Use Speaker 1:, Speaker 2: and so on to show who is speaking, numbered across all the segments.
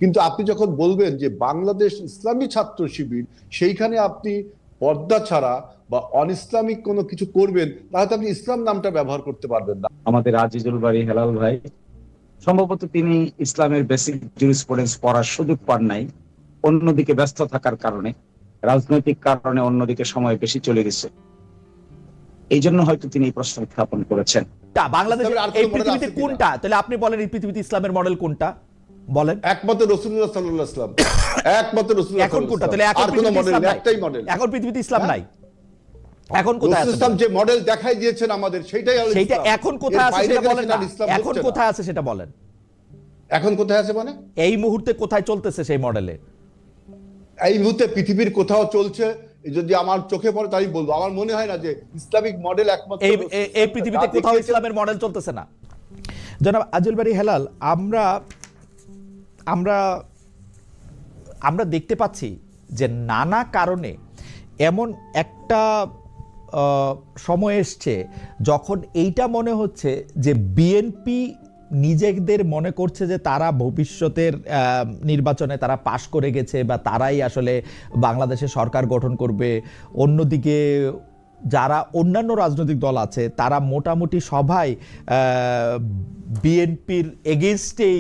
Speaker 1: কিন্তু আপনি যখন বলবেন যে বাংলাদেশ ইসলামী ছাত্র শিবির, সেইখানে আপনি পর্দা ছাড়া বা অনইসলামিক কোনো কিছু করবেন, তাহলে আপনি ইসলাম নামটা ব্যবহার করতে পারবেন না।
Speaker 2: আমাদের আজিজুল বাড়ি হেলাল ভাই সম্ভবত তিনি ইসলামের বেসিক জুরিসপ্রুডেন্স পড়ার সুযোগ পান নাই, অন্যদিকে ব্যস্ত থাকার কারণে, রাজনৈতিক কারণে অন্যদিকে সময় বেশি চলে গেছে, এই জন্য হয়তো তিনি এই প্রশ্ন উত্থাপন করেছেন।
Speaker 3: বাংলাদেশের এই পৃথিবীতে কোনটা, তাহলে আপনি বলেন এই পৃথিবীতে ইসলামের মডেল কোনটা বলেন?
Speaker 1: একমাত্র রাসূলুল্লাহ সাল্লাল্লাহু আলাইহি ওয়াসাল্লাম, একমাত্র রাসূলুল্লাহ।
Speaker 3: এখন কোনটা? তাহলে এখন পৃথিবীতে ইসলাম নাই, একটাই মডেল। এখন পৃথিবীতে ইসলাম নাই, এখন কোথায় আছে?
Speaker 1: ইসলাম যে মডেল দেখাই দিয়েছেন আমাদের, সেটাই হলো ইসলাম।
Speaker 3: সেটা এখন কোথায় আছে সেটা বলেন না, এখন কোথায় আছে সেটা বলেন।
Speaker 1: এখন কোথায় আছে মানে
Speaker 3: এই মুহূর্তে কোথায় চলতেছে সেই মডেলে?
Speaker 1: এই মুহূর্তে পৃথিবীর কোথাও চলছে, যদি আমার চোখে পড়ে তাই বলবো। আমার মনে হয় না যে ইসলামিক মডেল একমাত্র
Speaker 3: এই পৃথিবীতে কোথাও ইসলামের মডেল চলতেছে না। জনাব আজিজুল বাড়ি হেলাল, আমরা দেখতে পাচ্ছি যে নানা কারণে এমন একটা সময় এসছে যখন এইটা মনে হচ্ছে যে বিএনপি নিজেদের মনে করছে যে তারা ভবিষ্যতের নির্বাচনে তারা পাশ করে গেছে বা তারাই আসলে বাংলাদেশে সরকার গঠন করবে। অন্যদিকে যারা অন্যান্য রাজনৈতিক দল আছে তারা মোটামুটি সবাই বিএনপির এগেইনস্টেই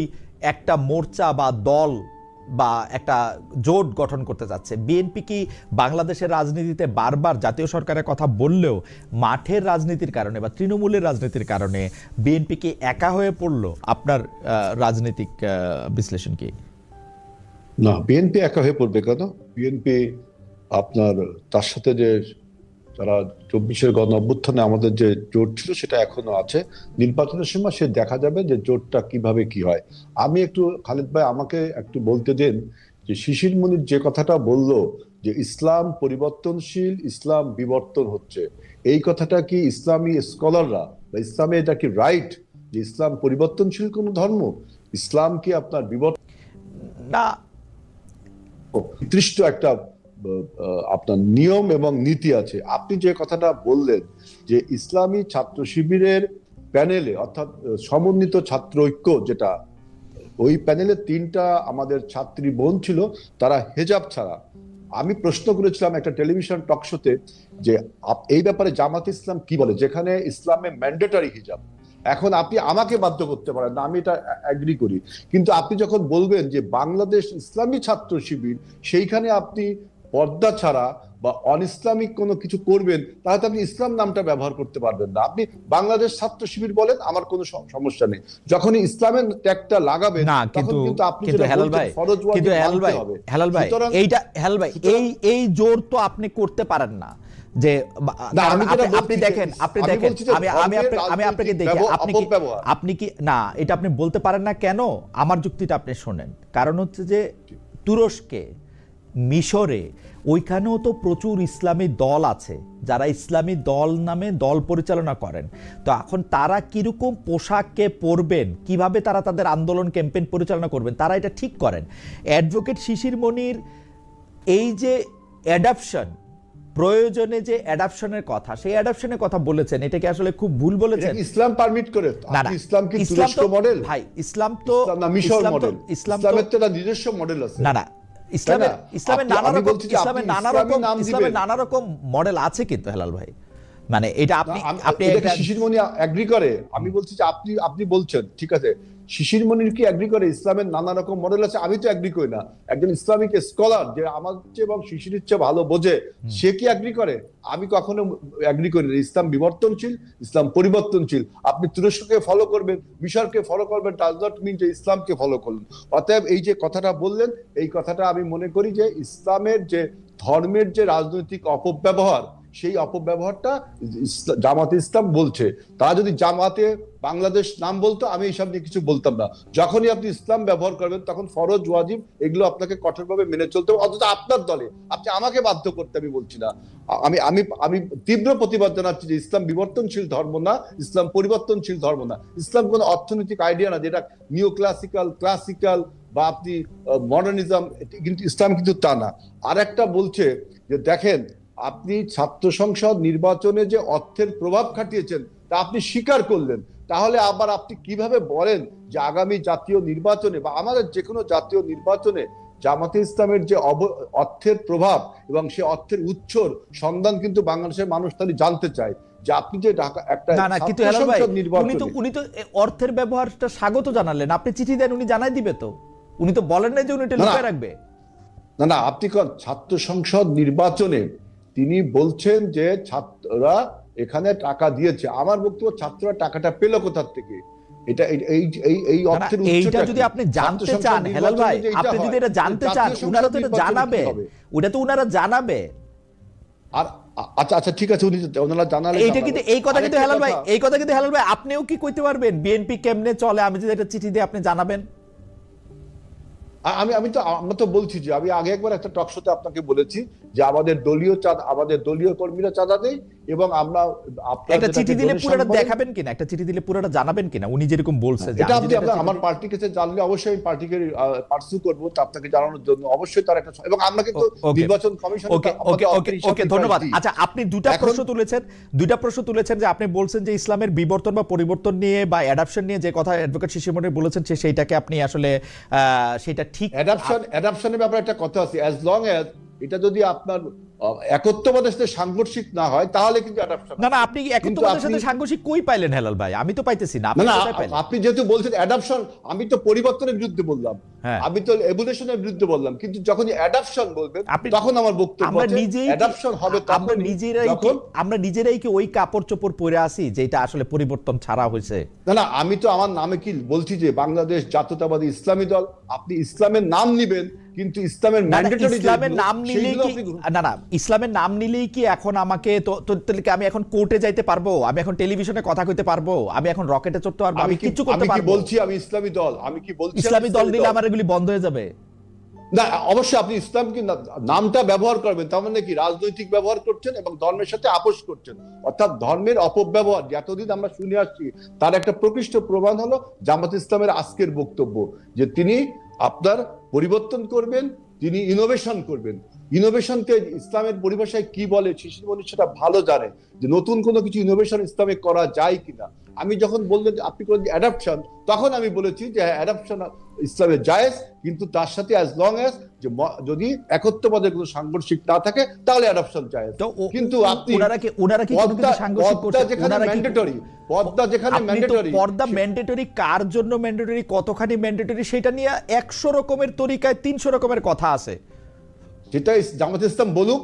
Speaker 3: একটা মোর্চা বা দল বা একটা জোট গঠন করতে যাচ্ছে। বিএনপি কি বাংলাদেশের রাজনীতিতে বারবার জাতীয় সরকারের কথা বললেও মাঠের রাজনীতির কারণে বা তৃণমূলের রাজনীতির কারণে বিএনপি কি একা হয়ে পড়লো? আপনার রাজনৈতিক বিশ্লেষণ কি?
Speaker 1: না, বিএনপি একা হয়ে পড়বে কেন? বিএনপি আপনার তার সাথে যে যারা 24-এর গণ অভ্যুত্থানে আমাদের যে জোট ছিল সেটা এখনো আছে। নির্বাচনের সময় সে দেখা যাবে যে জোটটা কিভাবে কি হয়। আমি একটু খালেদ ভাই আমাকে একটু বলতে দেন যে শিশির মনির যে কথাটা বলল যে ইসলাম পরিবর্তনশীল, ইসলাম বিবর্তন হচ্ছে, এই কথাটা কি ইসলামী স্কলাররা বা ইসলামে এটা কি রাইট যে ইসলাম পরিবর্তনশীল কোন ধর্ম? ইসলাম কি আপনার বিবর্তন
Speaker 3: না,
Speaker 1: নির্দিষ্ট একটা আপনার নিয়ম এবং নীতি আছে। আপনি যে কথাটা বললেন যে ইসলামী ছাত্র শিবিরের প্যানেলে অর্থাৎ সমন্বিত ছাত্র ঐক্য, যেটা ওই প্যানেলে 3টা আমাদের ছাত্রী বোন ছিল, তারা হেজাব ছাড়া। আমি প্রশ্ন করেছিলাম একটা টেলিভিশন টক শোতে যে এই ব্যাপারে জামাত ইসলাম কি বলে, যেখানে ইসলামে ম্যান্ডেটরি হিজাব। এখন আপনি আমাকে বাধ্য করতে পারেন না, আমি এটা এগ্রি করি, কিন্তু আপনি যখন বলবেন যে বাংলাদেশ ইসলামী ছাত্র শিবির, সেইখানে আপনি পর্দা ছাড়া বা অনইসলামিক কোনো কিছু করবেন, তাহলে আপনি ইসলাম নামটা ব্যবহার করতে পারবেন না। আপনি বাংলাদেশ ছাত্র শিবির বলেন, আমার কোনো সমস্যা নেই। যখনই ইসলামের ট্যাগটা লাগাবেন
Speaker 3: না, কিন্তু আপনি যেটা হেলাল ভাই, কিন্তু হেলাল ভাই এইটা হেলাল ভাই এই জোর তো আপনি করতে পারেন না যে আপনি দেখেন আমি আপনাকে দেখি আপনি কি না, এটা আপনি বলতে পারেন না কেন? আমার যুক্তিটা আপনি শোনেন। কারণ হচ্ছে যে তুরস্কে, মিশরে, ওইখানেও তো প্রচুর ইসলামী দল আছে যারা ইসলামী দল নামে দল পরিচালনা করেন। তো এখন তারা কিরকম পোশাককে পরবেন, কিভাবে তারা তাদের আন্দোলন ক্যাম্পেইন পরিচালনা করবেন, তারা এটা ঠিক করেন। অ্যাডভোকেট শিশির মনির এই যে অ্যাডাপশন, প্রয়োজনে যে অ্যাডাপশনের কথা, সেই অ্যাডাপশনের কথা বলেছেন, এটা কি আসলে খুব ভুল বলেছেন?
Speaker 1: ইসলাম পারমিট করে?
Speaker 3: না,
Speaker 1: ইসলাম কি তুরস্ক মডেল?
Speaker 3: ভাই ইসলাম তো
Speaker 1: না, মিশর মডেল। ইসলামের তো নিজস্ব মডেল আছে।
Speaker 3: না, ইসলামের নানা রকম মডেল আছে কিন্তু হেলাল ভাই, মানে এটা আপনি
Speaker 1: শিশির মনি এগ্রি করে? আমি বলছি যে আপনি বলছেন ঠিক আছে, শিশির মনির কি এগ্রি করে ইসলামের নানা রকম মডেল আছে? আমি তো এগ্রি করি না। একজন ইসলামিক স্কলার যে আমার চেয়ে এবং শিশিরের চেয়ে ভালো বোঝে, সে কি এগ্রি করে? আমি কখনো এগ্রি করি না। ইসলাম বিবর্তনশীল, ইসলাম পরিবর্তনশীল। আপনি তুরস্ককে ফলো করবেন, মিশরকে ফলো করবেন, ডাজ নট মিন যে ইসলামকে ফলো করলেন। অতএব এই যে কথাটা বললেন, এই কথাটা আমি মনে করি যে ইসলামের যে ধর্মের যে রাজনৈতিক অপব্যবহার, সেই অপব্যবহারটা জামাতে ইসলাম বলছে। তারা যদি জামাতে বাংলাদেশ নাম বলতো, আমি এইসব নিয়ে কিছু বলতাম না। যখনই আপনি ইসলাম ব্যবহার করবেন, তখন ফরজ ওয়াজিব এগুলো আপনাকে কঠোরভাবে মেনে চলতে হবে, অথচ আপনার দলে। আপনি আমাকে বাধ্য করতে আমি বলছি না। আমি তীব্র প্রতিবাদ জানাচ্ছি যে ইসলাম বিবর্তনশীল ধর্ম না, ইসলাম পরিবর্তনশীল ধর্ম না। ইসলাম কোনো অর্থনৈতিক আইডিয়া না যেটা নিও ক্লাসিক্যাল বা আপনি মডার্নিজম, কিন্তু ইসলাম কিন্তু তা না। আর একটা বলছে যে দেখেন, আপনি ছাত্র সংসদ নির্বাচনে যে অর্থের প্রভাব খাটিয়েছেন তা আপনি স্বীকার করলেন, তাহলে আবার আপনি কিভাবে বলেন যে আগামী জাতীয় নির্বাচনে বা আমাদের যে কোনো জাতীয় নির্বাচনে জামাতে ইসলামের যে অর্থের প্রভাব এবং সে অর্থের উৎসর সন্ধান কিন্তু বাংলাদেশের মানুষ তাহলে জানতে চায় যে আপনি যে একটা
Speaker 3: না কিন্তু হেলাল ভাই উনি তো অর্থের ব্যবহারটা স্বাগত জানালেন, আপনি চিঠি দেন উনি জানাই দিবে তো, উনি তো বলেন না যে উনি এটা লুকিয়ে রাখবে।
Speaker 1: না আপনি ছাত্র সংসদ নির্বাচনে তিনি বলছেন যে ছাত্ররা এখানে টাকা দিয়েছে। আমার বক্তব্য ছাত্ররা টাকাটা পেল কোথা থেকে, এটা এই অর্থের
Speaker 3: এইটা যদি আপনি জানতে চান হেলাল ভাই, আপনি যদি এটা জানতে চান উনারা তো এটা জানাবে, ওটা তো উনারা জানাবে।
Speaker 1: আর আচ্ছা ঠিক আছে, ওনারা জানালে
Speaker 3: এইটা কিন্তু এই কথা কিন্তু হেলাল ভাই, এই কথা কিন্তু হেলাল ভাই আপনিও কি কইতে পারবেন বিএনপি কেমনে চলে, আমি যদি এটা চিঠি দিয়ে আপনি জানাবেন?
Speaker 1: আমরা তো বলছি যে আমি আগে একবার একটা টক শোতে আপনাকে বলেছি যে আমাদের দলীয় কর্মীরা চাঁদা দেয় এবং আমরা
Speaker 3: একটা চিঠি দিলে পুরোটা দেখাবেন কিনা, একটা চিঠি দিলে পুরোটা জানাবেন কিনা উনি যেরকম বলছে।
Speaker 1: এটা আপনি আমার পার্টির কাছে জানলে অবশ্যই আমি পার্টিকে পার্সু করব তা আপনাকে জানানোর জন্য, অবশ্যই তার একটা, এবং আমরা কিন্তু নির্বাচন কমিশন।
Speaker 3: ওকে ধন্যবাদ। আচ্ছা আপনি দুটা প্রশ্ন তুলেছেন যে আপনি বলছেন যে ইসলামের বিবর্তন বা পরিবর্তন নিয়ে বা অ্যাডাপশন নিয়ে যে কথা অ্যাডভোকেট শিশির মনির বলেছেন সেইটাকে আপনি আসলে সেটা ঠিক
Speaker 1: অ্যাডাপশনের ব্যাপারে একটা কথা আছে, অ্যাজ লং অ্যাজ এটা যদি আপনার একত্ববাদের সাথে সাংঘর্ষিক না হয় তাহলে কিন্তু অ্যাডাপশন।
Speaker 3: না আপনি একত্ববাদের সাথে সাংঘর্ষিক কই পাইলেন হেলাল ভাই? আমি তো পাইতেছি না।
Speaker 1: আপনি যেহেতু বলছেন অ্যাডাপশন, আমি তো পরিবর্তনের বিরুদ্ধে বললাম, আমি তো এভলিউশনের বিরুদ্ধে বললাম, কিন্তু যখন অ্যাডাপশন বলবেন তখন আমার বক্তব্য অ্যাডাপশন হবে।
Speaker 3: আমরা নিজেরাই কি ওই কাপড় চোপড় পরে আসি যেটা আসলে পরিবর্তন ছাড়া হয়েছে?
Speaker 1: না আমি তো আমার নামে কি বলছি যে বাংলাদেশ জাতীয়তাবাদী ইসলামী দল, আপনি ইসলামের নাম নিবেন কিন্তু ইসলামের ম্যান্ডেটরি
Speaker 3: ইসলামের নাম নিলেই কি ইসলামের নাম নিলেই কি এখন আমাকে আমি এখন কোর্টে যাইতে পারবো, আমি এখন টেলিভিশনে কথা কইতে পারবো, আমি এখন রকেটে চড়তে পারবো, আমি কিছু করতে পারবো?
Speaker 1: আমি কি বলছি আমি ইসলামী দল, আমি কি বলছি
Speaker 3: ইসলামী দল নিলে আমার এগুলি বন্ধ হয়ে যাবে?
Speaker 1: না অবশ্যই আপনি ইসলামকে নামটা ব্যবহার করবেন, তার মানে কি রাজনৈতিক ব্যবহার করছেন এবং ধর্মের সাথে আপোষ করছেন, অর্থাৎ ধর্মের অপব্যবহার এতদিন আমরা শুনে আসছি তার একটা প্রকৃষ্ট প্রমাণ হলো জামাত ইসলামের আজকের বক্তব্য যে তিনি আপনার পরিবর্তন করবেন, তিনি ইনোভেশন করবেন। ইনোভেশনকে ইসলামের পরিভাষায় কি বলে শিশির মনির সেটা ভালো জানে যে নতুন কোনো কিছু ইনোভেশন ইসলামে করা যায় কিনা। আমি যখন বললেন আপনি করেন অ্যাডাপশন, তখন আমি বলেছি যে অ্যাডাপশন ইসলামে জায়েজ, কিন্তু তার সাথে অ্যাজ লং অ্যাজ যে যদি একত্ববাদের কোনো সাংঘর্ষিক না থাকে তাহলে অ্যাডাপশন জায়েজ। কিন্তু আপনি
Speaker 3: ওনারা কি কোনো কিছু সাংঘর্ষিক করছে?
Speaker 1: যেখানে ম্যান্ডেটরি, পর্দা যেখানে ম্যান্ডেটরি,
Speaker 3: পর্দা ম্যান্ডেটরি কার জন্য ম্যান্ডেটরি, কতখানি ম্যান্ডেটরি, সেটা নিয়ে 100 রকমের তরিকায় 300 রকমের কথা আছে।
Speaker 1: যেটা জামাত ইসলাম বলুক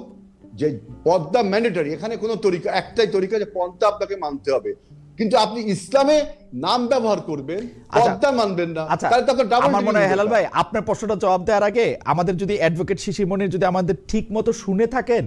Speaker 1: যে পর্দা ম্যান্ডেটরি, এখানে কোনো তরিকা একটাই তরিকা যে পর্দা আপনাকে মানতে হবে, কিন্তু আপনি ইসলামে নাম ব্যবহার করবেন, পর্দা মানবেন না, তাহলে তো ডাবল।
Speaker 3: আমার মনে হয় হেলাল ভাই আপনার প্রশ্নটা জবাব দেওয়ার আগে আমাদের যদি অ্যাডভোকেট শিশির মনির যদি আমাদের ঠিক মতো শুনে থাকেন,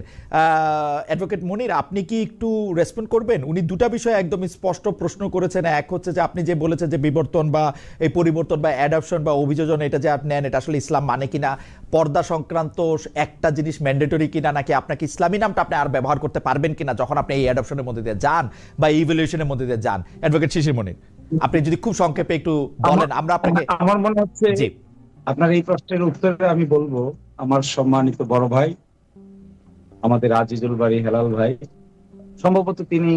Speaker 3: অ্যাডভোকেট মনির আপনি কি একটু রেসপন্ড করবেন? উনি দুটা বিষয় একদম স্পষ্ট প্রশ্ন করেছেন। এক হচ্ছে যে আপনি যে বলেছেন যে বিবর্তন বা এই পরিবর্তন বা অ্যাডাপশন বা অভিযোজন এটা যে আপনি নেন এটা আসলে ইসলাম মানে কিনা, পর্দা সংক্রান্ত একটা জিনিস ম্যান্ডেটরি কিনা, নাকি আপনাকে ইসলামী নামটা আপনি আর ব্যবহার করতে পারবেন কিনা যখন আপনি এই অ্যাডাপশনের মধ্যে দিয়ে যান বা ইভ্যালুয়েশনের মধ্যে দিয়ে যান। অ্যাডভোকেট শিশির মনির আপনি যদি খুব সংক্ষেপে একটু বলেন। আমরা আপনাকে,
Speaker 2: আমার মনে হচ্ছে আপনার এই প্রশ্নের উত্তরে আমি বলবো আমার সম্মানিত বড় ভাই আমাদের আজিজুল বারী হেলাল ভাই, সম্ভবত তিনি